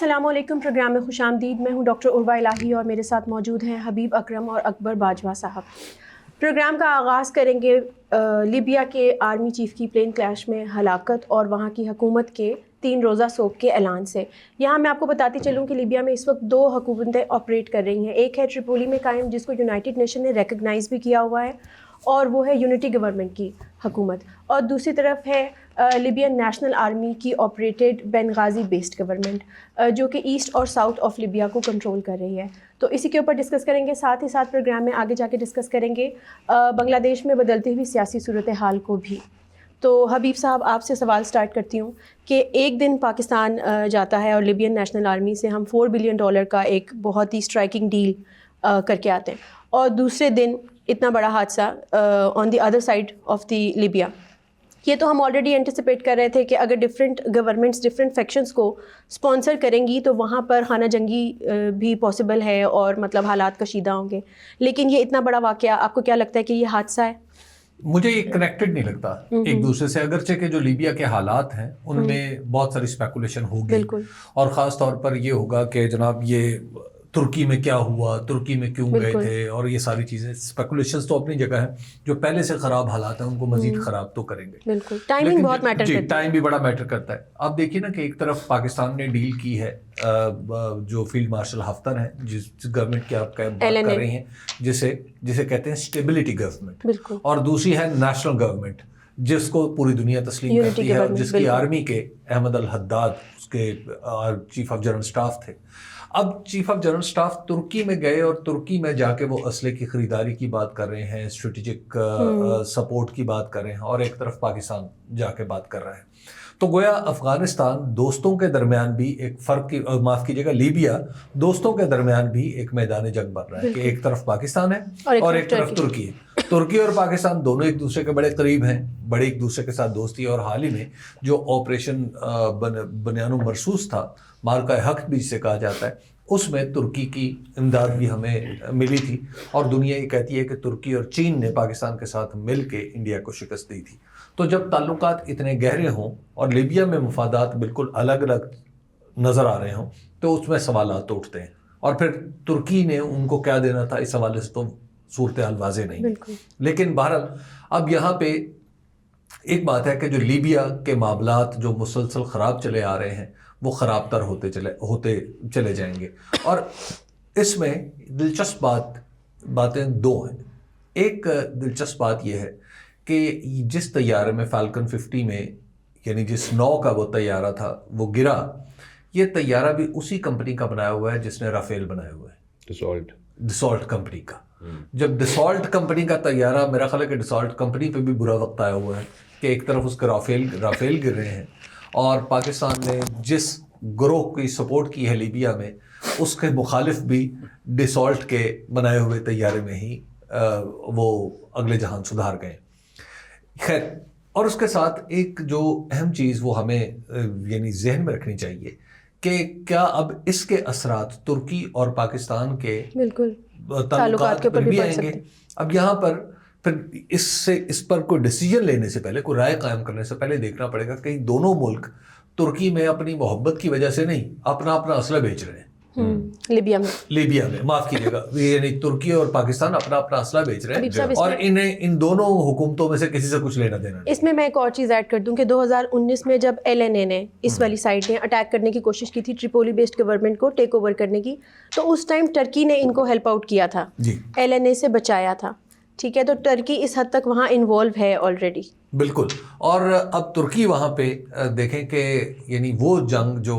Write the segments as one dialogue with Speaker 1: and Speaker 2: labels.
Speaker 1: السلام علیکم، پروگرام میں خوش آمدید. میں ہوں ڈاکٹر عروا الہی اور میرے ساتھ موجود ہیں حبیب اکرم اور اکبر باجوہ صاحب. پروگرام کا آغاز کریں گے لیبیا کے آرمی چیف کی پلین کریش میں ہلاکت اور وہاں کی حکومت کے 3 روزہ سوگ کے اعلان سے. یہاں میں آپ کو بتاتی چلوں کہ لیبیا میں اس وقت 2 حکومتیں آپریٹ کر رہی ہیں. ایک ہے ٹریپولی میں قائم جس کو یونائٹڈ نیشن نے ریکگنائز بھی کیا ہوا ہے اور وہ ہے یونٹی گورنمنٹ کی حکومت، اور دوسری طرف ہے لیبین نیشنل آرمی کی آپریٹڈ بنغازی بیسڈ گورنمنٹ جو کہ ایسٹ اور ساؤتھ آف لیبیا کو کنٹرول کر رہی ہے. تو اسی کے اوپر ڈسکس کریں گے. ساتھ ہی ساتھ پروگرام میں آگے جا کے ڈسکس کریں گے بنگلہ دیش میں بدلتی ہوئی سیاسی صورتحال کو بھی. تو حبیب صاحب آپ سے سوال سٹارٹ کرتی ہوں کہ ایک دن پاکستان جاتا ہے اور لیبین نیشنل آرمی سے ہم $4 بلین کا ایک بہت ہی اسٹرائکنگ ڈیل کر کے آتے ہیں، اور دوسرے دن اتنا بڑا حادثہ on the other side of the Libya. یہ تو ہم آلریڈی اینٹیسپیٹ کر رہے تھے کہ اگر ڈفرینٹ گورنمنٹس ڈفرینٹ فیکشنز کو اسپانسر کریں گی تو وہاں پر خانہ جنگی بھی پاسبل ہے اور مطلب حالات کشیدہ ہوں گے. لیکن یہ اتنا بڑا واقعہ آپ کو کیا لگتا ہے کہ یہ حادثہ ہے؟
Speaker 2: مجھے یہ کنیکٹڈ نہیں لگتا ایک دوسرے سے، اگرچہ کہ جو لیبیا کے حالات ہیں ان میں بہت ساری اسپیکولیشن ہوگی، اور خاص طور پر یہ ہوگا کہ جناب یہ ترکی میں کیا ہوا، ترکی میں کیوں گئے تھے، اور یہ ساری چیزیں اسپیکولیشنز تو اپنی جگہ ہیں. جو پہلے سے خراب حالات ہیں ان کو مزید خراب تو کریں گے.
Speaker 1: بالکل ٹائمنگ بہت میٹر کرتا ہے.
Speaker 2: ٹائم بھی بڑا میٹر کرتا ہے. آپ دیکھیے نا کہ ایک طرف پاکستان نے ڈیل کی ہے جو فیلڈ مارشل حفتر ہیں جس گورنمنٹ کی آپ بات کر رہی ہیں جسے کہتے ہیں اسٹیبلٹی گورنمنٹ، اور دوسری ہے نیشنل گورنمنٹ جس کو پوری دنیا تسلیم کرتی ہے اور جس کی آرمی کے احمد الحداد اس کے چیف آف جنرل سٹاف تھے. اب چیف آف جنرل سٹاف ترکی میں گئے اور ترکی میں جا کے وہ اسلحے کی خریداری کی بات کر رہے ہیں، اسٹریٹجک سپورٹ کی بات کر رہے ہیں، اور ایک طرف پاکستان جا کے بات کر رہا ہے. تو گویا افغانستان دوستوں کے درمیان بھی ایک فرق کی، معاف کیجیے گا، لیبیا دوستوں کے درمیان بھی ایک میدان جنگ بن رہا ہے کہ ایک طرف پاکستان ہے اور ایک طرف ترکی ہے. ترکی اور پاکستان دونوں ایک دوسرے کے بڑے قریب ہیں، بڑے ایک دوسرے کے ساتھ دوستی، اور حال ہی میں جو آپریشن بنیان و مرصوص تھا، مارکہ حق بھی جسے کہا جاتا ہے، اس میں ترکی کی امداد بھی ہمیں ملی تھی، اور دنیا یہ کہتی ہے کہ ترکی اور چین نے پاکستان کے ساتھ مل کے انڈیا کو شکست دی تھی. تو جب تعلقات اتنے گہرے ہوں اور لیبیا میں مفادات بالکل الگ الگ نظر آ رہے ہوں تو اس میں سوالات تو اٹھتے ہیں، اور پھر ترکی نے ان کو کیا دینا تھا اس حوالے سے تو صورتحال واضح نہیں. لیکن بہرحال اب یہاں پہ ایک بات ہے کہ جو لیبیا کے معاملات جو مسلسل خراب چلے آ رہے ہیں وہ خراب تر ہوتے چلے جائیں گے. اور اس میں دلچسپ باتیں 2 ہیں. ایک دلچسپ بات یہ ہے کہ جس طیارے میں فالکن 50 میں، یعنی جس نو کا وہ طیارہ تھا وہ گرا، یہ طیارہ بھی اسی کمپنی کا بنایا ہوا ہے جس نے رافیل بنایا ہوا ہے، ڈسالٹ کمپنی کا. جب ڈسالٹ کمپنی کا طیارہ، میرا خیال ہے کہ ڈسالٹ کمپنی پہ بھی برا وقت آیا ہوا ہے کہ ایک طرف اس کے رافیل گر رہے ہیں، اور پاکستان نے جس گروہ کی سپورٹ کی ہے لیبیا میں اس کے مخالف بھی ڈسالٹ کے بنائے ہوئے طیارے میں ہی وہ اگلے جہان سدھار گئے. خیر، اور اس کے ساتھ ایک جو اہم چیز وہ ہمیں یعنی ذہن میں رکھنی چاہیے کہ کیا اب اس کے اثرات ترکی اور پاکستان کے تعلقات پر بھی آئیں گے. اب یہاں پر پھر اس پر کوئی ڈیسیجن لینے سے پہلے، کوئی رائے قائم کرنے سے پہلے دیکھنا پڑے گا کہ دونوں ملک ترکی میں اپنی محبت کی وجہ سے نہیں، اپنا اسلحہ بیچ رہے ہیں. لیبیا میں معاف کیجیے گا، یعنی ترکی اور پاکستان اپنا اسلحہ بیچ رہے ہیں، اور انہیں ان دونوں حکومتوں میں سے کسی سے کچھ لینا دینا.
Speaker 1: اس میں ایک اور چیز ایڈ کر دوں کہ 2019 میں جب LNA نے اس والی سائڈ نے اٹیک کرنے کی کوشش کی تھی ٹریپولی بیسڈ گورنمنٹ کو ٹیک اوور کرنے کی، تو اس ٹائم ٹرکی نے ان کو ہیلپ آؤٹ کیا تھا، LNA سے بچایا تھا. ٹھیک ہے، تو ٹرکی اس حد تک وہاں انوالو ہے آلریڈی.
Speaker 2: بالکل. اور اب ترکی وہاں پہ دیکھیں کہ یعنی وہ جنگ جو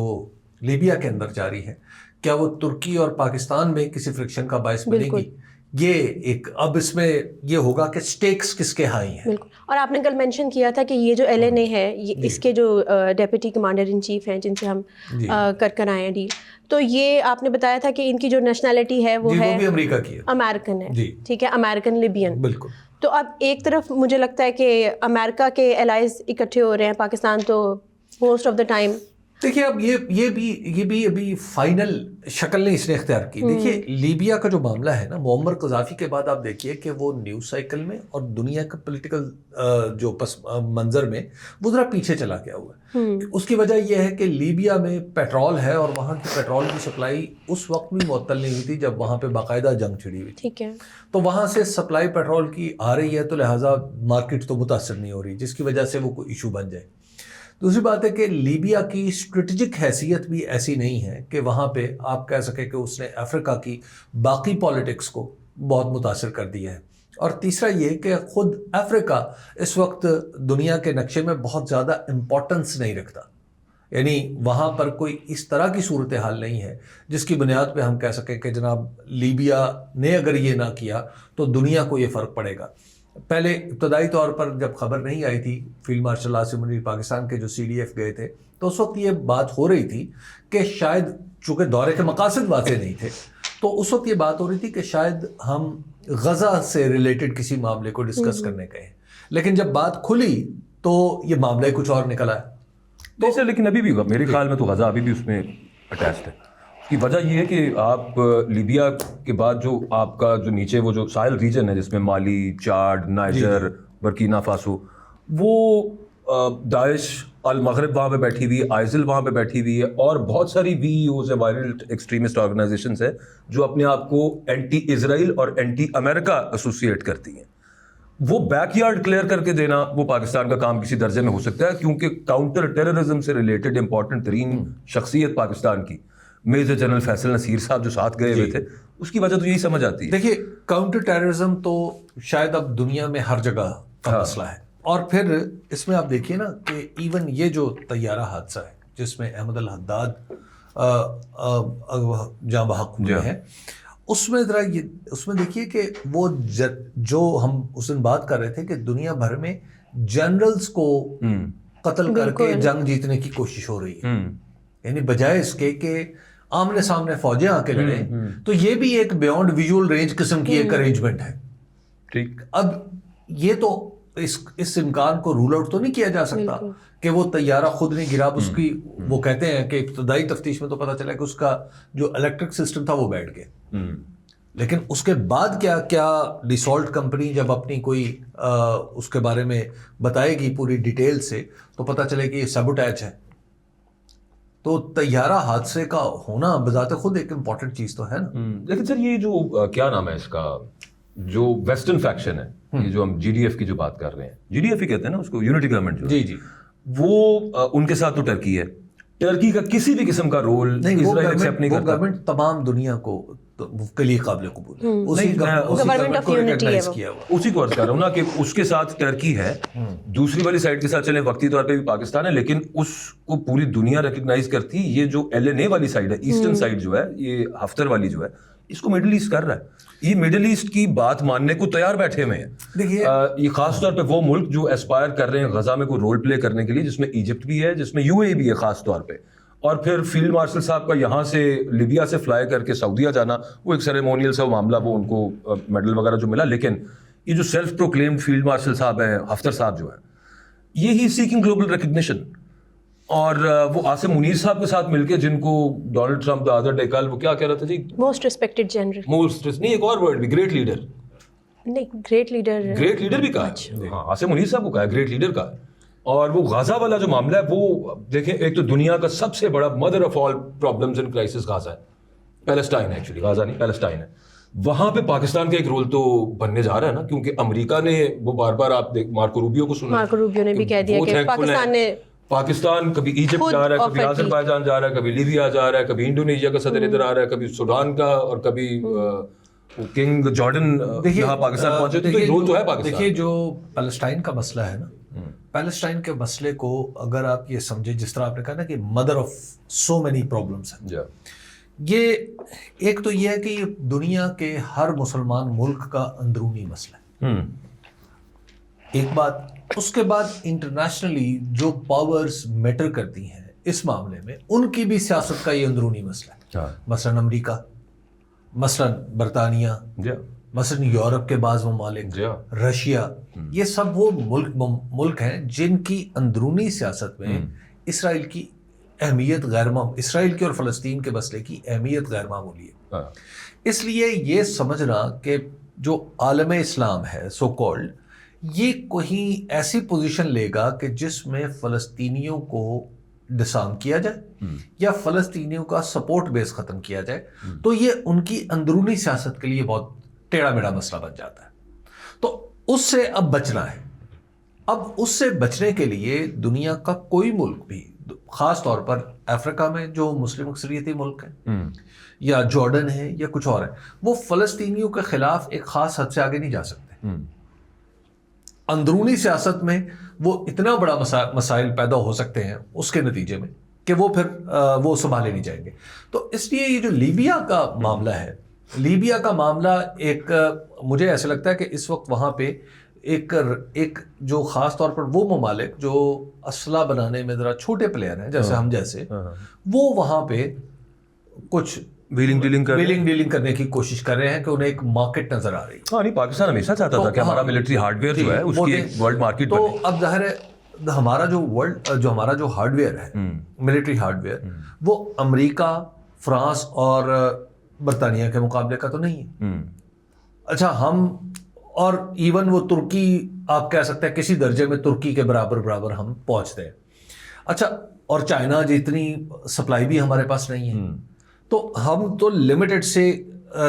Speaker 2: لیبیا کے اندر جاری ہے، کیا وہ ترکی اور پاکستان میں کسی فرکشن کا باعث بنے گی؟ یہ ایک اب اس میں یہ ہوگا کہ سٹیکس کس کے ہائی ہیں.
Speaker 1: بالکل. اور آپ نے کل مینشن کیا تھا کہ یہ جو LNA ہے، اس کے جو ڈیپٹی کمانڈر ان چیف ہیں جن سے ہم کر آئے ہیں ڈیل، تو یہ آپ نے بتایا تھا کہ ان کی جو نیشنلٹی ہے وہ ہے
Speaker 2: امریکا کی،
Speaker 1: امریکن ہے. ٹھیک ہے، امریکن لیبین.
Speaker 2: بالکل.
Speaker 1: تو اب ایک طرف مجھے لگتا ہے کہ امریکہ کے الائز اکٹھے ہو رہے ہیں، پاکستان تو موسٹ آف دا ٹائم
Speaker 2: دیکھیے اب یہ بھی ابھی فائنل شکل نہیں اس نے اختیار کی. دیکھیے لیبیا کا جو معاملہ ہے نا، معمر قذافی کے بعد آپ دیکھیے کہ وہ نیوز سائیکل میں اور دنیا کے پولیٹیکل جو پس منظر میں وہ ذرا پیچھے چلا گیا ہوا ہے. اس کی وجہ یہ ہے کہ لیبیا میں پیٹرول ہے اور وہاں کی پیٹرول کی سپلائی اس وقت بھی معطل نہیں ہوئی تھی جب وہاں پہ باقاعدہ جنگ چھڑی ہوئی تھی.
Speaker 1: ٹھیک ہے.
Speaker 2: تو وہاں سے سپلائی پیٹرول کی آ رہی ہے تو لہٰذا مارکیٹ تو متاثر نہیں ہو رہی، جس کی وجہ سے وہ کوئی ایشو بن جائے. دوسری بات ہے کہ لیبیا کی اسٹریٹجک حیثیت بھی ایسی نہیں ہے کہ وہاں پہ آپ کہہ سکیں کہ اس نے افریقہ کی باقی پالیٹکس کو بہت متاثر کر دیا ہے. اور تیسرا یہ کہ خود افریقہ اس وقت دنیا کے نقشے میں بہت زیادہ امپورٹنس نہیں رکھتا، یعنی وہاں پر کوئی اس طرح کی صورتحال نہیں ہے جس کی بنیاد پہ ہم کہہ سکیں کہ جناب لیبیا نے اگر یہ نہ کیا تو دنیا کو یہ فرق پڑے گا. پہلے ابتدائی طور پر جب خبر نہیں آئی تھی فیلڈ مارشل عاصم منیر پاکستان کے جو CDF گئے تھے تو اس وقت یہ بات ہو رہی تھی کہ شاید چونکہ دورے کے مقاصد واضح نہیں تھے تو اس وقت یہ بات ہو رہی تھی کہ شاید ہم غزہ سے ریلیٹڈ کسی معاملے کو ڈسکس کرنے گئے ہیں، لیکن جب بات کھلی تو یہ معاملہ کچھ اور نکلا ہے.
Speaker 3: نہیں سر، لیکن ابھی بھی میرے خیال میں تو غزہ ابھی بھی اس میں اٹیچڈ ہے. اس کی وجہ یہ ہے کہ آپ لیبیا کے بعد جو آپ کا جو نیچے وہ جو ساحل ریجن ہے جس میں مالی، چاڈ، نائجر، برکینا فاسو، وہ داعش المغرب وہاں پہ بیٹھی ہوئی ہے، آئزل وہاں پہ بیٹھی ہوئی ہے، اور بہت ساری VEOs ہے، وائلنٹ ایکسٹریمسٹ آرگنائزیشنز ہے جو اپنے آپ کو اینٹی اسرائیل اور اینٹی امریکہ ایسوسیٹ کرتی ہیں. وہ بیک یارڈ کلیئر کر کے دینا وہ پاکستان کا کام کسی درجے میں ہو سکتا ہے، کیونکہ کاؤنٹر ٹیررزم سے ریلیٹڈ امپورٹنٹ ترین شخصیت پاکستان کی میجر جنرل فیصل نصیر صاحب جو ساتھ گئے ہوئے تھے، اس کی وجہ تو یہی سمجھ آتی ہے.
Speaker 2: دیکھیے کاؤنٹر ٹیررزم تو شاید اب دنیا میں ہر جگہ کا مسئلہ ہے، اور پھر اس میں آپ دیکھیے نا کہ ایون یہ جو طیارہ حادثہ ہے جس میں احمد الحداد جاں بحق ہوئے ہیں، اس میں ذرا اس میں دیکھیے کہ وہ جو ہم اس دن بات کر رہے تھے کہ دنیا بھر میں جنرلز کو قتل کر کے جنگ جیتنے کی کوشش ہو رہی ہے، یعنی بجائے اس کے کہ آمنے سامنے فوجیں آ کے لڑیں، تو یہ بھی ایک بیونڈ ویژول رینج قسم کی ایک ارینجمنٹ ہے.
Speaker 3: ٹھیک،
Speaker 2: اب یہ تو اس امکان کو رول آؤٹ تو نہیں کیا جا سکتا کہ وہ طیارہ خود نہیں گرا. اس کی وہ کہتے ہیں کہ ابتدائی تفتیش میں تو پتہ چلا کہ اس کا جو الیکٹرک سسٹم تھا وہ بیٹھ گیا، لیکن اس کے بعد کیا ڈیسالٹ کمپنی جب اپنی کوئی اس کے بارے میں بتائے گی پوری ڈیٹیل سے تو پتہ چلے کہ یہ سیبوٹیج ہے. تو طیارہ حادثے کا ہونا بذات خود ایک امپورٹنٹ چیز تو ہے نا.
Speaker 3: لیکن سر یہ جو کیا نام ہے اس کا، جو ویسٹرن فیکشن ہے، یہ جو ہم GDF کی جو بات کر رہے ہیں، GDF ہی کہتے ہیں نا اس کو، یونٹی گورنمنٹ جو
Speaker 2: جی
Speaker 3: وہ ان کے ساتھ تو ٹرکی ہے. ٹرکی کا کسی بھی قسم کا رول اسرائیل ایکسیپٹ نہیں کرتا.
Speaker 2: گورنمنٹ تمام دنیا کو کے لیے قابل قبول ہے،
Speaker 3: اسی کو عرض کر رہا ہوں نا کہ اس کے ساتھ ٹرکی ہے، دوسری والی سائڈ کے ساتھ چلے وقتی طور پہ بھی پاکستان ہے، لیکن اس کو پوری دنیا ریکگنائز کرتی. یہ جو LNA والی سائڈ ہے، ایسٹرن سائڈ جو ہے، یہ ہفتر والی جو ہے، اس کو مڈل ایسٹ کر رہا ہے. یہ مڈل ایسٹ کی بات ماننے کو تیار بیٹھے ہوئے ہیں. دیکھیے یہ خاص طور پہ وہ ملک جو ایسپائر کر رہے ہیں غزہ میں کوئی رول پلے کرنے کے لیے، جس میں ایجپٹ بھی ہے، جس میں UAE بھی ہے خاص طور پہ، اور پھر فیلڈ مارشل صاحب کا یہاں سے لیبیا سے فلائی کر کے سعودیہ جانا، وہ ایک سیریمونیل سا معاملہ، وہ ان کو میڈل وغیرہ جو ملا. لیکن یہ جو سیلف پروکلیمڈ فیلڈ مارشل صاحب ہیں، ہفتر صاحب جو ہیں، یہی سیکنگ گلوبل ریکگنیشن. اور وہ عاصم منیر صاحب کے ساتھ مل کے، جن کو Donald Trump the other day کل وہ کیا کہہ رہا تھا جی،
Speaker 1: موسٹ ریسپیکٹڈ جنرل،
Speaker 3: موسٹ نہیں ایک اور ورڈ بھی، گریٹ لیڈر.
Speaker 1: نہیں گریٹ لیڈر بھی
Speaker 3: کہا ہے، ہاں عاصم منیر صاحب کو کہا ہے گریٹ لیڈر کا. اور وہ غزہ والا جو معاملہ ہے، وہ دیکھیں ایک تو دنیا کا سب سے بڑا mother of all problems and crisis Gaza ہے، پیلسٹائن ہے، ایکچولی غزہ نہیں پیلسٹائن ہے. وہاں پہ پاکستان کا ایک رول تو بننے جا رہا ہے نا، کیونکہ امریکہ نے وہ بار بار آپ دیکھ مارکو روبیو کو سنا،
Speaker 1: مارکو روبیو نے بھی کہہ دیا کہ
Speaker 3: پاکستان کبھی ایجپٹ جا رہا ہے، کبھی آذربائیجان جا رہا ہے، کبھی لیبیا جا رہا ہے، کبھی انڈونیشیا کا صدر ادھر آ رہا ہے، کبھی سوڈان کا، اور کبھی کنگ جارڈن یہاں پاکستان پہنچے. تو یہ رول تو ہے پاکستان. دیکھیے
Speaker 2: جو پیلسٹائن کا مسئلہ ہے نا، پیلسٹائن کے مسئلے کو اگر آپ یہ سمجھیں جس طرح آپ نے کہا نا کہ mother of so many problems ہیں، یہ ایک تو یہ ہے کہ یہ دنیا کے ہر مسلمان ملک کا اندرونی مسئلہ ہے، ایک بات. اس کے بعد انٹرنیشنلی جو پاورز میٹر کرتی ہیں اس معاملے میں، ان کی بھی سیاست کا یہ اندرونی مسئلہ ہے. مثلاً امریکہ، مثلاً برطانیہ، مثلاً یورپ کے بعض ممالک، رشیا، یہ سب وہ ملک ہیں جن کی اندرونی سیاست میں اسرائیل کی اہمیت اسرائیل کی اور فلسطین کے مسئلے کی اہمیت غیر معمولی ہے. اس لیے یہ سمجھنا کہ جو عالم اسلام ہے سو کالڈ یہ کہیں ایسی پوزیشن لے گا کہ جس میں فلسطینیوں کو ڈسارم کیا جائے یا فلسطینیوں کا سپورٹ بیس ختم کیا جائے, تو یہ ان کی اندرونی سیاست کے لیے بہت ٹیڑھا میڑھا مسئلہ بن جاتا ہے. تو اس سے اب بچنا ہے. اب اس سے بچنے کے لیے دنیا کا کوئی ملک بھی, خاص طور پر افریقہ میں جو مسلم اکثریتی ملک ہیں یا جارڈن ہے یا کچھ اور ہے, وہ فلسطینیوں کے خلاف ایک خاص حد سے آگے نہیں جا سکتے. اندرونی سیاست میں وہ اتنا بڑا مسائل پیدا ہو سکتے ہیں اس کے نتیجے میں کہ وہ پھر وہ سنبھالے نہیں جائیں گے. تو اس لیے یہ جو لیبیا کا معاملہ ہے, لیبیا کا معاملہ ایک مجھے ایسا لگتا ہے کہ اس وقت وہاں پہ ایک جو خاص طور پر وہ ممالک جو اسلحہ بنانے میں ذرا چھوٹے پلیئر ہیں جیسے ہم جیسے, وہ وہاں پہ کچھ ویلنگ ڈیلنگ کرنے کی کوشش کر رہے ہیں کہ انہیں ایک مارکیٹ نظر آ رہی ہے.
Speaker 3: ہاں نہیں, پاکستان ہمیشہ چاہتا تھا کہ ہمارا ملٹری ہارڈ ویئر جو ہے اس کی ایک ورلڈ مارکیٹ بنے.
Speaker 2: تو اب ظاہر ہے ہمارا جو ہارڈ ویئر ہے, ملٹری ہارڈ ویئر, وہ امریکہ, فرانس اور برطانیہ کے مقابلے کا تو نہیں ہے. اچھا ہم اور ایون وہ ترکی آپ کہہ سکتے ہیں کسی درجے میں ترکی کے برابر ہم پہنچتے ہیں. اچھا اور چائنا جتنی سپلائی بھی ہمارے پاس نہیں ہے, تو ہم تو لمیٹڈ سے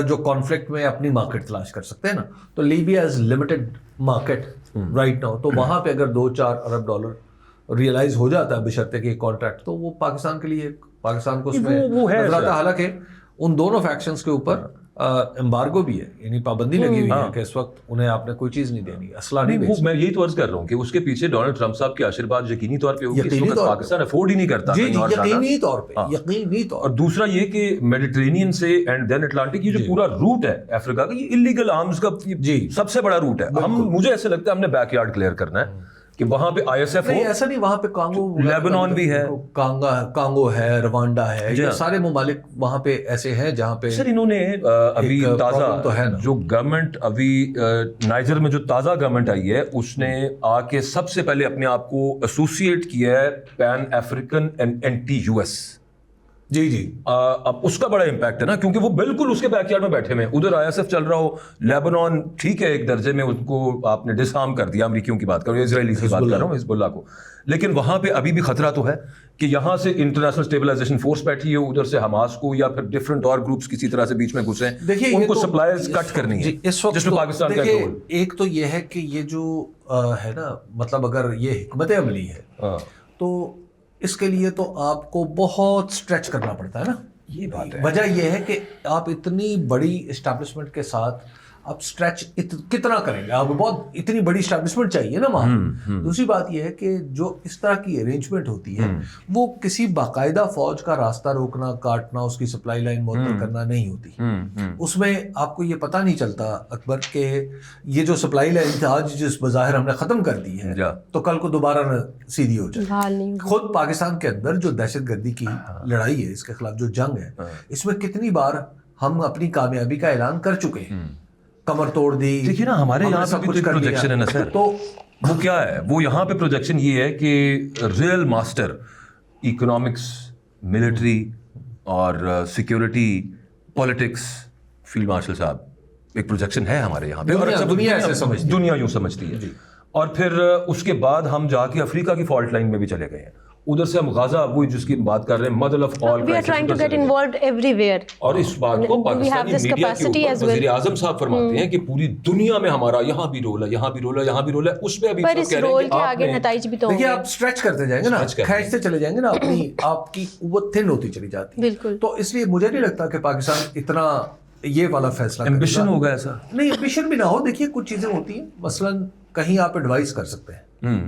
Speaker 2: جو کانفلکٹ میں اپنی مارکیٹ تلاش کر سکتے ہیں نا. تو Libya is limited market right now. تو وہاں پہ اگر 2-4 ارب ڈالر ریئلائز ہو جاتا ہے بشرطے کہ کانٹریکٹ, تو وہ پاکستان کے لیے, پاکستان کو اس میں نظر آتا ہے. حالانکہ ان دونوں فیکشنز کے اوپر امبارگو بھی ہے, یعنی پابندی لگی ہوئی ہے کہ اس وقت انہیں آپ نے کوئی چیز نہیں دینی, اسلحہ نہیں بیچنا.
Speaker 3: میں یہی تو عرض کر رہا ہوں کہ اس کے پیچھے ڈونلڈ ٹرمپ صاحب کے آشرواد یقینی طور پہ ہوگی. اس وقت پاکستان افورڈ ہی نہیں کرتا.
Speaker 2: یقینی طور پہ.
Speaker 3: اور دوسرا یہ کہ میڈیٹرینین سے اینڈ دین اٹلانٹک, یہ جو پورا روٹ ہے افریقہ کا, یہ انلیگل آرمز کا سب سے بڑا روٹ ہے. مجھے ایسے لگتا ہے ہم نے بیک یارڈ کلیئر کرنا ہے کہ وہاں پہ آئی ایس ایف ہو.
Speaker 2: ایسا نہیں, وہاں پہ کانگو,
Speaker 3: لیبنان بھی ہے,
Speaker 2: کانگو ہے, روانڈا ہے, یہ سارے ممالک وہاں پہ ایسے ہیں جہاں پہ
Speaker 3: سر انہوں نے ابھی تازہ جو گورنمنٹ ابھی نائجر میں جو تازہ گورنمنٹ آئی ہے, اس نے آ کے سب سے پہلے اپنے آپ کو ایسوسیٹ کیا ہے pan African and anti US ایس.
Speaker 2: جی
Speaker 3: اب اس کا بڑا امپیکٹ ہے نا, کیونکہ وہ بالکل اس کے بیک یارڈ میں بیٹھے ہوئے ہیں. ادھر آئی ایس ایف چل رہا ہو, لیبنان ٹھیک ہے ایک درجے میں ان کو آپ نے ڈسارم کر دیا, امریکیوں کی بات کر رہا ہوں, اسرائیلی کی بات کر رہا ہوں, حزب اللہ کو. لیکن وہاں پہ ابھی بھی خطرہ تو ہے کہ یہاں سے انٹرنیشنل اسٹیبلائزیشن فورس بیٹھی ہے, ادھر سے حماس کو یا پھر ڈفرنٹ اور گروپس کسی طرح سے بیچ میں گھسے ہیں. دیکھیے ان کو سپلائیز کٹ کرنی ہے
Speaker 2: اس وقت,
Speaker 3: جس میں پاکستان کا رول.
Speaker 2: ایک تو یہ ہے کہ یہ جو ہے نا, مطلب اگر یہ حکمت عملی ہے تو اس کے لیے تو آپ کو بہت اسٹریچ کرنا پڑتا ہے نا.
Speaker 3: یہ بات ہے.
Speaker 2: وجہ یہ ہے کہ آپ اتنی بڑی اسٹیبلشمنٹ کے ساتھ آپ اسٹریچ کتنا کریں گے, آپ بہت اتنی بڑی اسٹیبلشمنٹ چاہیے نا وہاں. دوسری بات یہ ہے کہ جو اس طرح کی ارینجمنٹ ہوتی ہے وہ کسی باقاعدہ فوج کا راستہ روکنا, کاٹنا, اس کی سپلائی لائن معطل کرنا نہیں ہوتی. اس میں آپ کو یہ پتہ نہیں چلتا اکبر کہ یہ جو سپلائی لائن تھی آج جس بظاہر ہم نے ختم کر دی ہے, تو کل کو دوبارہ نہ سیدھی ہو جائے. خود پاکستان کے اندر جو دہشت گردی کی لڑائی ہے, اس کے خلاف جو جنگ ہے, اس میں کتنی بار ہم اپنی کامیابی کا اعلان کر چکے ہیں, کمر توڑ دی.
Speaker 3: دیکھیے نا ہمارے یہاں پہ بھی پروجیکشن ہے نا سر, تو وہ کیا ہے, وہ یہاں پہ پروجیکشن یہ ہے کہ ریئل ماسٹر اکنامکس, ملٹری اور سیکیورٹی, پولیٹکس, فیلڈ مارشل صاحب ایک پروجیکشن ہے ہمارے یہاں پہ, اور دنیا یوں سمجھتی ہے. اور پھر اس کے بعد ہم جا کے افریقہ کی فالٹ لائن میں بھی چلے گئے ہیں. ادھر سے ہم غزہ, وہ جس کی بات کر رہے ہیں, mother of all,
Speaker 1: we are trying to get involved everywhere.
Speaker 3: اور اس بات کو پاکستانی میڈیا کے اوپر وزیر اعظم صاحب فرماتے ہیں کہ پوری دنیا میں ہمارا یہاں بھی رول ہے, یہاں بھی رول ہے, یہاں بھی رول ہے. اس میں ابھی
Speaker 1: پر اس رول کے آگے نتائج بھی تو
Speaker 2: دیکھیے, آپ اسٹریچ کرتے جائیں گے نا, کھینچتے چلے جائیں گے نا, اپنی آپ کی قوت تھن ہوتی چلی جاتی ہے.
Speaker 1: بالکل.
Speaker 2: تو اس لیے مجھے نہیں لگتا کہ پاکستان اتنا یہ والا فیصلہ
Speaker 3: ایمبیشن ہوگا ایسا.
Speaker 2: نہیں, ایمبیشن بھی نہ ہو. دیکھیے کچھ چیزیں ہوتی ہیں, مثلاً کہیں آپ ایڈوائز کر سکتے ہیں,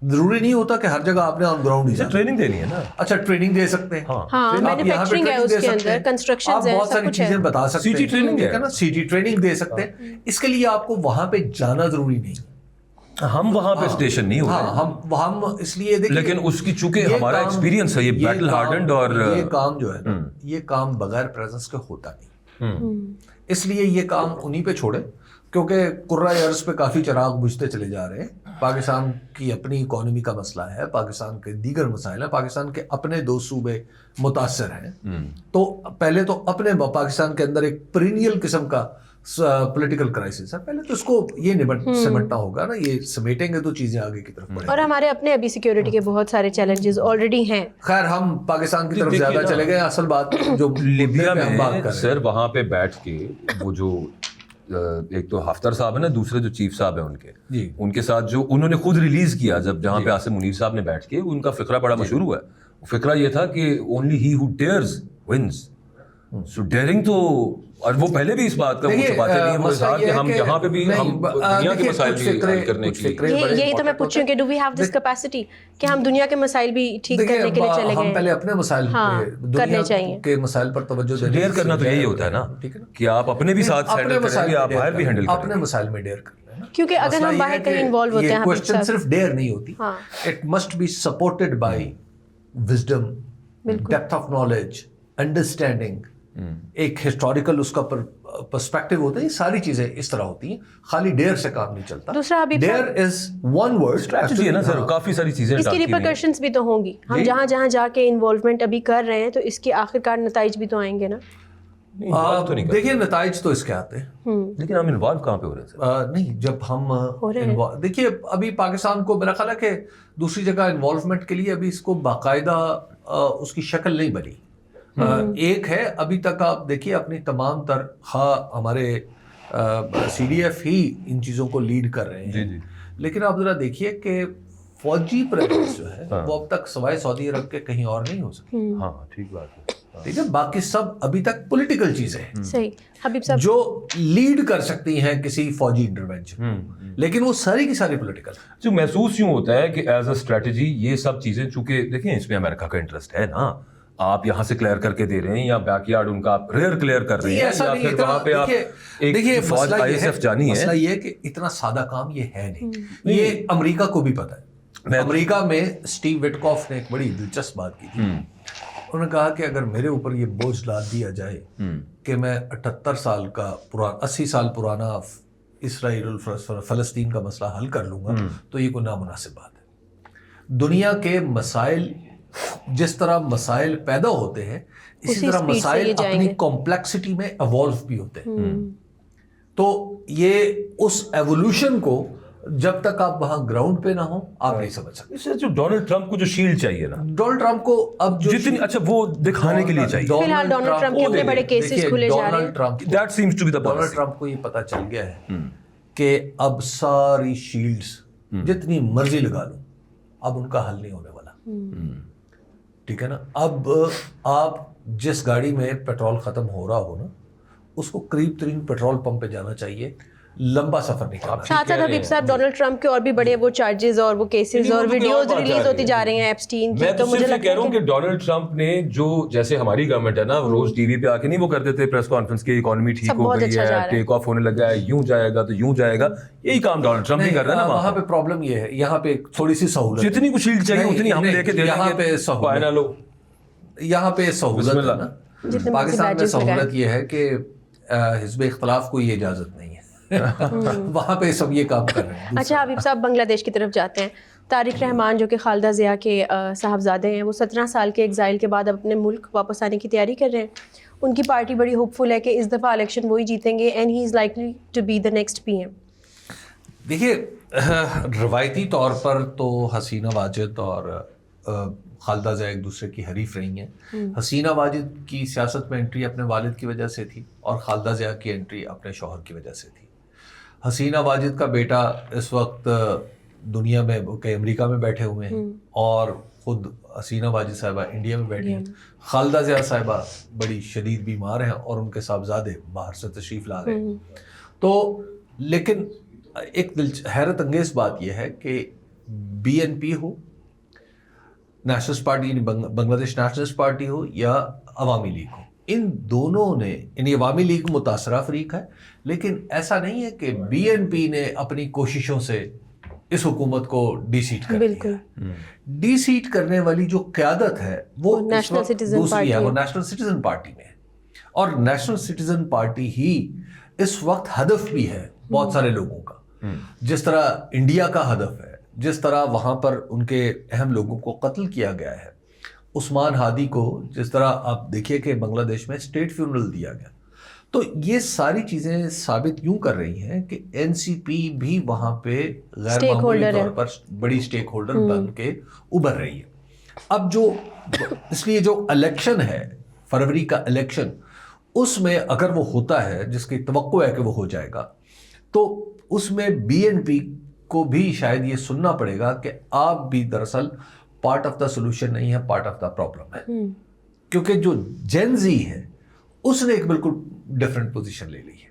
Speaker 2: ضروری نہیں ہوتا کہ ہر جگہ آپ نے آن گراؤنڈ ہی
Speaker 3: ٹریننگ دینی ہے نا.
Speaker 2: اچھا ٹریننگ دے سکتے ہیں,
Speaker 1: ہاں مینوفیکچرنگ ہے اس کے اندر, کنسٹرکشنز ہے,
Speaker 2: بہت ساری چیزیں بتا سکتے ہیں.
Speaker 3: سی ٹی ٹریننگ
Speaker 2: ہے نا, سی ٹی ٹریننگ دے سکتے ہیں. اس کے لیے آپ کو وہاں پہ جانا ضروری نہیں.
Speaker 3: ہم وہاں پہ اسٹیشن نہیں
Speaker 2: ہوئے, ہم اس لیے دیکھیں,
Speaker 3: لیکن اس کی چونکہ ہمارا ایکسپیرینس ہے, یہ بیٹل ہارڈنڈ, اور
Speaker 2: یہ کام جو ہے نا, یہ کام بغیر پریزنس کے ہوتا نہیں. اس لیے یہ کام انہی پہ چھوڑے, کیونکہ قرۂ ارض پہ کافی چراغ بجھتے چلے جا رہے ہیں. پاکستان کی اپنی اکانومی کا مسئلہ ہے, پاکستان کے دیگر مسائل ہیں, پاکستان کے اپنے 2 صوبے متاثر ہیں, تو پہلے تو اپنے پاکستان کے اندر ایک پرینیل قسم کا پولیٹیکل کرائسس ہے, پہلے تو اس کو یہ سمٹنا ہوگا نا, یہ سمیٹیں گے تو چیزیں آگے کی طرف بڑھیں گی.
Speaker 1: اور ہمارے اپنے ابھی سیکیورٹی کے بہت سارے چیلنجز آلریڈی ہیں.
Speaker 2: خیر ہم پاکستان کی طرف زیادہ چلے گئے, اصل بات جو
Speaker 3: لیبیا
Speaker 2: ہم بات کر
Speaker 3: میں
Speaker 2: رہے ہیں
Speaker 3: سر وہاں پہ بیٹھ کے وہ جو ایک تو ہفتر صاحب ہے نا, دوسرے جو چیف صاحب ہیں ان کے ساتھ جو انہوں نے خود ریلیز کیا, جہاں پہ عاصم منیر صاحب نے بیٹھ کے, ان کا فقرہ بڑا مشہور ہوا ہے. وہ فقرہ یہ تھا کہ اونلی ہی ہو ڈیئرز ونز. سو ڈیئرنگ تو, اور وہ پہلے بھی اس بات کا وہ چھپاتے نہیں ہیں, وہ اظہار کہ ہم یہاں پہ بھی ہم دنیا کے مسائل بھی حل کرنے کی,
Speaker 1: یہی تو میں پوچھ رہی ہوں کہ do we have this capacity کہ ہم دنیا کے مسائل بھی ٹھیک کرنے کے لیے چلے گئے.
Speaker 2: ہم پہلے اپنے مسائل
Speaker 1: کرنے چاہیے,
Speaker 2: کے مسائل پر توجہ دیں.
Speaker 3: ڈیئر کرنا تو یہی ہوتا ہے نا کہ آپ اپنے بھی ساتھ ہینڈل کریں گے, آپ باہر بھی ہینڈل کریں گے.
Speaker 2: اپنے مسائل میں ڈیئر کر لیں,
Speaker 1: کیونکہ اگر ہم باہر کہیں انوالو ہوتے ہیں,
Speaker 2: کوسچن صرف ڈیئر نہیں ہوتی, it must be supported by wisdom, depth of knowledge, understanding, ایک ہسٹوریکل اس کا پرسپیکٹو ہوتا ہے. یہ ساری چیزیں اس طرح ہوتی ہیں, خالی ڈیئر سے کام نہیں چلتا.
Speaker 1: دوسرا ابھی
Speaker 2: dear is one word strategy
Speaker 3: ہے نا سر, کافی ساری چیزیں
Speaker 1: اس کی ریپرکشنز بھی تو ہوں گی. ہم جہاں جہاں جا کے انوالومنٹ ابھی کر رہے ہیں تو اس کے آخرکار نتائج بھی تو آئیں گے نا.
Speaker 2: دیکھیے نتائج تو اس کے آتے ہیں,
Speaker 3: لیکن ہم انوالو کہاں پہ ہو رہے ہیں
Speaker 2: نہیں, جب ہم دیکھیے ابھی پاکستان کو میرا خیال ہے کہ دوسری جگہ انوالومنٹ کے لیے ابھی اس کو باقاعدہ اس کی شکل نہیں بنی. ایک ہے ابھی تک آپ دیکھیے اپنی تمام تر ہمارے سی ڈی ایف ہی ان چیزوں کو لیڈ کر رہے ہیں, لیکن آپ ذرا دیکھیے کہ فوجی پریزنس جو ہے وہ اب تک سوائے سعودی عرب کے کہیں اور نہیں ہو سکی.
Speaker 3: ہاں ٹھیک بات ہے,
Speaker 2: ٹھیک ہے, باقی سب ابھی تک پولیٹیکل چیزیں ہیں
Speaker 1: صحیح حبیب صاحب
Speaker 2: جو لیڈ کر سکتی ہیں کسی فوجی انٹرونشن, لیکن وہ ساری کی ساری پولیٹیکل.
Speaker 3: جو محسوس یوں ہوتا ہے کہ ایز اے اسٹریٹجی یہ سب چیزیں, چونکہ دیکھیں اس میں امریکہ کا انٹرسٹ ہے نا, آپ یہاں سے کلیئر کر کے دے رہے ہیں یا بیک یارڈ ان کا آپ ریئر کلیئر کر رہے ہیں, یا پھر وہاں پہ آپ ایک فوج آئی ایس ایف جانی ہے. مسئلہ
Speaker 2: یہ ہے کہ اتنا سادہ کام یہ ہے نہیں, یہ امریکہ کو بھی پتہ ہے. امریکہ میں اسٹیو وٹکاف نے ایک بڑی دلچسپ بات کی تھی, انہوں نے کہا کہ اگر میرے اوپر یہ بوجھ لاد دیا جائے کہ میں 78 سال کا 80 سال پرانا اسرائیل اور فلسطین کا مسئلہ حل کر لوں گا, تو یہ کوئی نامناسب بات ہے. دنیا کے مسائل جس طرح مسائل پیدا ہوتے ہیں اسی طرح مسائل اپنی کمپلیکسٹی میں ایوالو بھی ہوتے ہیں. تو یہ اس ایوولوشن کو جب تک آپ وہاں گراؤنڈ پہ نہ ہوں آپ نہیں سمجھ سکتے.
Speaker 3: جو ڈونلڈ ٹرمپ کو جو شیلڈ چاہیے نا,
Speaker 2: ڈونلڈ ٹرمپ کو اب
Speaker 3: جتنی اچھا وہ دکھانے کے لیے چاہیے,
Speaker 1: فی الحال ڈونلڈ ٹرمپ کے اپنے بڑے کیسز کھلے جا رہے ہیں.
Speaker 3: ڈونلڈ
Speaker 2: ٹرمپ کو یہ پتہ چل گیا ہے کہ اب ساری شیلڈز جتنی مرضی لگا لوں اب ان کا حل نہیں ہونے والا. ٹھیک ہے نا, اب آپ جس گاڑی میں پیٹرول ختم ہو رہا ہو نا اس کو قریب ترین پیٹرول پمپ پہ جانا چاہیے, لمبا سفر نہیں کرنا.
Speaker 1: ساتھ ساتھ حبیب صاحب ڈونلڈ ٹرمپ کے اور بھی بڑے وہ چارجز اور وہ کیسز اور ویڈیوز ریلیز ہوتی جا رہی ہیں ایپسٹین کی.
Speaker 3: تو مجھے کہہ رہا ہوں کہ ڈونلڈ ٹرمپ نے جو جیسے ہماری گورنمنٹ ہے نا روز ٹی وی پہ آ کے نہیں وہ کر دیتے پریس کانفرنس کی, اکانومی ٹھیک ہو گئی ہے, ٹیک آف ہونے لگا ہے, یوں جائے گا تو یوں جائے گا, یہی کام ڈونلڈ ٹرمپ نہیں کر رہا نا.
Speaker 2: وہاں پہ پرابلم یہ ہے, یہاں پہ تھوڑی سی سہولت,
Speaker 3: جتنی کو شیلڈ چاہیے اتنی ہم لے کے دے دیں گے, پائنا لو.
Speaker 2: یہاں پہ سہولت ہے نا, پاکستان میں سہولت یہ ہے کہ حزب اختلاف کو یہ اجازت نہیں ہے, وہاں پہ سب یہ کام کر رہے ہیں.
Speaker 1: اچھا حبیب صاحب بنگلہ دیش کی طرف جاتے ہیں. طارق رحمان جو کہ خالدہ ضیاء کے صاحبزادے ہیں, وہ 17 سال کے ایگزائل کے بعد اب اپنے ملک واپس آنے کی تیاری کر رہے ہیں. ان کی پارٹی بڑی ہوپ فل ہے کہ اس دفعہ الیکشن وہی جیتیں گے and he is likely to be the next PM ایم.
Speaker 2: دیکھیے روایتی طور پر تو حسینہ واجد اور خالدہ ضیاء ایک دوسرے کی حریف رہی ہیں. حسینہ واجد کی سیاست میں انٹری اپنے والد کی وجہ سے تھی اور خالدہ ضیاء کی انٹری اپنے شوہر کی وجہ سے تھی. حسینہ واجد کا بیٹا اس وقت دنیا میں کہ امریکہ میں بیٹھے ہوئے ہیں اور خود حسینہ واجد صاحبہ انڈیا میں بیٹھی ہیں. خالدہ ضیاء صاحبہ بڑی شدید بیمار ہیں اور ان کے صاحبزادے باہر سے تشریف لا رہے ہیں. تو لیکن ایک حیرت انگیز بات یہ ہے کہ بی این پی ہو, نیشنلسٹ پارٹی یعنی بنگلہ دیش نیشنلسٹ پارٹی ہو یا عوامی لیگ ہو, ان دونوں نے یعنی عوامی لیگ متاثرہ فریق ہے, لیکن ایسا نہیں ہے کہ بی این پی نے اپنی کوششوں سے اس حکومت کو ڈی سیٹ کر دیا. ڈی سیٹ کرنے والی جو قیادت ہے وہ دوسری ہے, وہ نیشنل سٹیزن پارٹی میں ہے, اور نیشنل سٹیزن پارٹی ہی اس وقت ہدف بھی ہے بہت سارے لوگوں کا. جس طرح انڈیا کا ہدف ہے, جس طرح وہاں پر ان کے اہم لوگوں کو قتل کیا گیا ہے، عثمان ہادی کو جس طرح آپ دیکھیے کہ بنگلہ دیش میں اسٹیٹ فیونرل دیا گیا، تو یہ ساری چیزیں ثابت یوں کر رہی ہیں کہ این سی پی بھی وہاں پہ غیر معمولی طور پر بڑی اسٹیک ہولڈر بن کے ابھر رہی ہے۔ اب جو اس لیے جو الیکشن ہے، فروری کا الیکشن، اس میں اگر وہ ہوتا ہے، جس کی توقع ہے کہ وہ ہو جائے گا، تو اس میں بی این پی کو بھی شاید یہ سننا پڑے گا کہ آپ بھی دراصل پارٹ آف دا سولوشن نہیں ہے، پارٹ آف دا پرابلم ہے، کیونکہ جو جین زی ہے اس نے ایک بالکل ڈفرینٹ پوزیشن لے لی ہے۔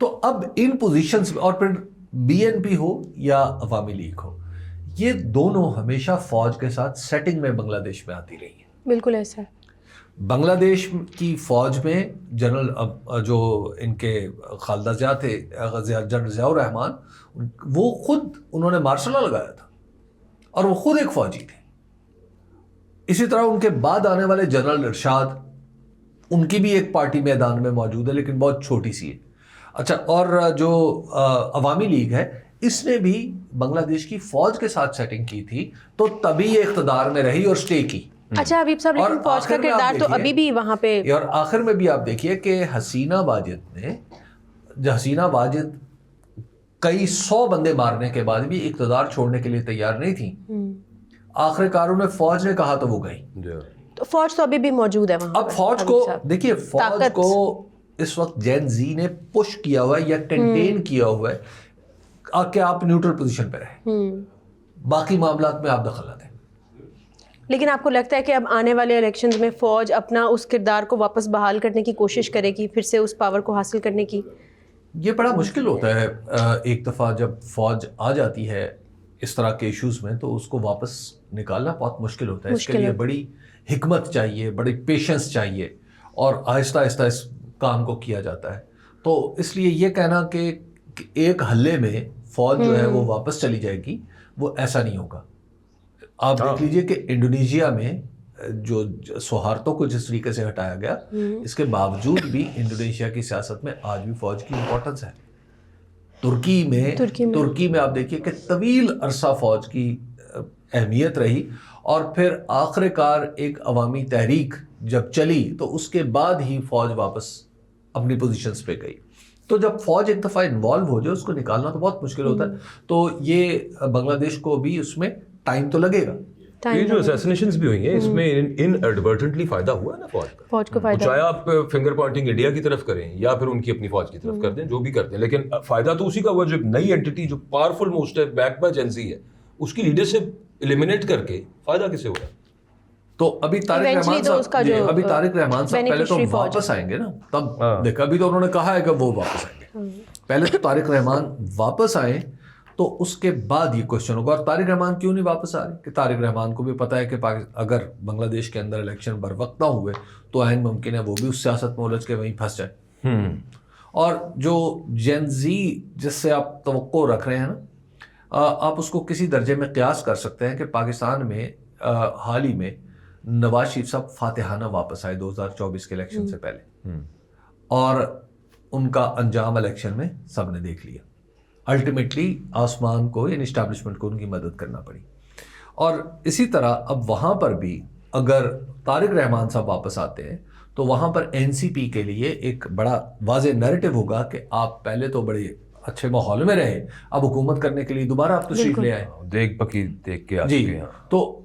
Speaker 2: تو اب ان پوزیشنز میں، اور پھر بی این پی ہو یا عوامی لیگ ہو، یہ دونوں ہمیشہ فوج کے ساتھ سیٹنگ میں بنگلہ دیش میں آتی رہی ہیں۔
Speaker 1: بالکل ایسا ہے۔
Speaker 2: بنگلہ دیش کی فوج میں جنرل جو ان کے خالدہ ضیاء تھے، جنرل ضیاء الرحمان، وہ خود انہوں نے مارشل لا لگایا تھا اور وہ خود ایک فوجی تھے۔ اسی طرح ان کے بعد آنے والے جنرل ارشاد، ان کی بھی ایک پارٹی میدان میں موجود ہے لیکن بہت چھوٹی سی ہے۔ اچھا، اور جو عوامی لیگ ہے، اس نے بھی بنگلہ دیش کی فوج کے ساتھ سیٹنگ کی تھی، تو تبھی یہ اقتدار میں رہی اور سٹے کی۔
Speaker 1: اچھا حبیب صاحب، لیکن فوج کا کردار تو ابھی بھی وہاں پہ،
Speaker 2: اور آخر میں بھی آپ دیکھیے کہ حسینہ واجد کئی 100 بندے مارنے کے بعد بھی اقتدار چھوڑنے کے لیے تیار نہیں تھی، آخر کار انہیں فوج نے کہا تو وہ گئی۔
Speaker 1: تو فوج تو ابھی بھی موجود ہے وہاں۔
Speaker 2: اب فوج کو دیکھیے، فوج کو اس وقت جین زی نے پش کیا ہوا ہے یا کنٹین کیا ہوا ہے کہ آپ نیوٹرل پوزیشن پہ رہیں، باقی معاملات میں آپ دخل نہ دیں۔
Speaker 1: لیکن آپ کو لگتا ہے کہ اب آنے والے الیکشنز میں فوج اپنا اس کردار کو واپس بحال کرنے کی کوشش کرے گی، پھر سے اس پاور کو حاصل کرنے کی؟
Speaker 2: یہ بڑا مشکل ہوتا ہے، ایک دفعہ جب فوج آ جاتی ہے اس طرح کے ایشوز میں تو اس کو واپس نکالنا بہت مشکل ہوتا ہے۔ اس کے لیے بڑی حکمت چاہیے، بڑی پیشنس چاہیے، اور آہستہ آہستہ اس کام کو کیا جاتا ہے۔ تو اس لیے یہ کہنا کہ ایک حلے میں فوج جو ہے وہ واپس چلی جائے گی، وہ ایسا نہیں ہوگا۔ آپ دیکھ لیجئے کہ انڈونیشیا میں جو سوہارتوں کو جس طریقے سے ہٹایا گیا، اس کے باوجود بھی انڈونیشیا کی سیاست میں آج بھی فوج کی امپورٹنس ہے۔ ترکی میں آپ دیکھیے کہ طویل عرصہ فوج کی اہمیت رہی، اور پھر آخر کار ایک عوامی تحریک جب چلی تو اس کے بعد ہی فوج واپس اپنی پوزیشنز پہ گئی۔ تو جب فوج ایک دفعہ انوالو ہو جائے، اس کو نکالنا تو بہت مشکل ہوتا ہے۔ تو یہ بنگلہ دیش کو بھی اس میں ٹائم تو لگے گا۔
Speaker 3: یہ جو اسیسنیشنز بھی ہوئی ہیں، اس میں ان ایڈورٹنٹلی فائدہ ہوا ہے نا فوج کو فائدہ، چاہے آپ فنگر پوائنٹنگ انڈیا کی طرف کریں یا پھر ان کی اپنی فوج کی طرف کر دیں، جو بھی کرتے ہیں، لیکن فائدہ تو اسی کا ہوا جو نئی اینٹی جو پاورفل موسٹ ہے، بیک بائی جین زی ہے، اس کی لیڈرشپ ایلیمینیٹ کر کے فائدہ کسے ہو رہا ہے؟
Speaker 2: تو ابھی طارق رحمان صاحب پہلے تو واپس آئیں گے نا، تب دیکھا، ابھی تو انہوں نے کہا ہے کہ وہ واپس آئیں گے، پہلے تو طارق رحمان واپس آئیں تو اس کے بعد یہ کوشچن ہوگا۔ اور طارق رحمان کیوں نہیں واپس آ رہے؟ کہ طارق رحمان کو بھی پتہ ہے کہ اگر بنگلہ دیش کے اندر الیکشن بر وقت نہ ہوئے تو عین ممکن ہے وہ بھی اس سیاست میں الجھ کے وہیں پھنس جائے۔ اور جو جین زی جس سے آپ توقع رکھ رہے ہیں نا، آپ اس کو کسی درجے میں قیاس کر سکتے ہیں کہ پاکستان میں حال ہی میں نواز شریف صاحب فاتحانہ واپس آئے 2024 کے الیکشن سے پہلے، اور ان کا انجام الیکشن میں سب نے دیکھ لیا۔ الٹیمیٹلی آسمان کو یعنی اسٹیبلشمنٹ کو ان کی مدد کرنا پڑی۔ اور اسی طرح اب وہاں پر بھی اگر طارق رحمان صاحب واپس آتے ہیں تو وہاں پر این سی پی کے لیے ایک بڑا واضح نیریٹو ہوگا کہ آپ پہلے تو بڑے اچھے ماحول میں رہے، اب حکومت کرنے کے لیے دوبارہ آپ تشریف لے آئے،
Speaker 3: دیکھ پکی دیکھ کے
Speaker 2: جی۔ تو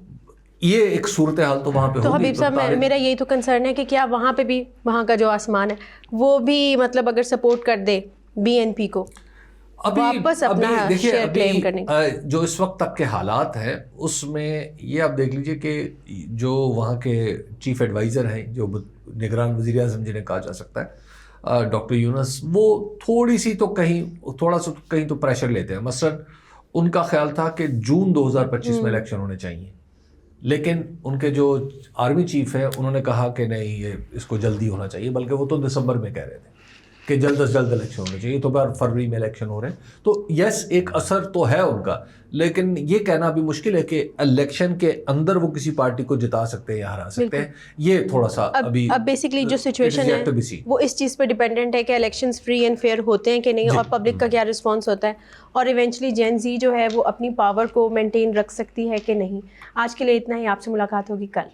Speaker 2: یہ ایک صورتحال تو وہاں پہ ہوگی۔
Speaker 1: تو حبیب صاحب، میرا یہی تو کنسرن ہے کہ کیا وہاں پہ بھی وہاں کا جو آسمان ہے وہ بھی مطلب اگر سپورٹ کر دے بی این پی کو واپس اپنا شیئر کلیم کرنے کی؟
Speaker 2: جو اس وقت تک کے حالات ہیں اس میں یہ آپ دیکھ لیجئے کہ جو وہاں کے چیف ایڈوائزر ہیں، جو نگران وزیر اعظم جنہیں کہا جا سکتا ہے، ڈاکٹر یونس، وہ تھوڑا سا کہیں تو پریشر لیتے ہیں۔ مثلا ان کا خیال تھا کہ جون 2025 میں الیکشن ہونے چاہیے، لیکن ان کے جو آرمی چیف ہیں انہوں نے کہا کہ نہیں، یہ اس کو جلدی ہونا چاہیے، بلکہ وہ تو دسمبر میں کہہ رہے تھے کہ جلد از جلد الیکشن ہونا چاہیے. تو بار فروری میں الیکشن ہو رہے ہیں, تو یس ایک اثر تو ہے ان کا, لیکن یہ کہنا ابھی مشکل ہے کہ الیکشن کے اندر وہ کسی پارٹی کو جتا سکتے ہیں یا ہرا سکتے ہیں. یہ تھوڑا سا ابھی
Speaker 1: اب بیسکلی جو سچویشن ہے وہ اس چیز پہ ڈیپینڈنٹ ہے کہ الیکشنز فری اینڈ فیئر ہوتے ہیں کہ نہیں, اور پبلک کا کیا رسپانس ہوتا ہے, اور ایونچولی جین زی جو ہے وہ اپنی پاور کو مینٹین رکھ سکتی ہے کہ نہیں. آج کے لیے اتنا ہی, آپ سے ملاقات ہوگی کل.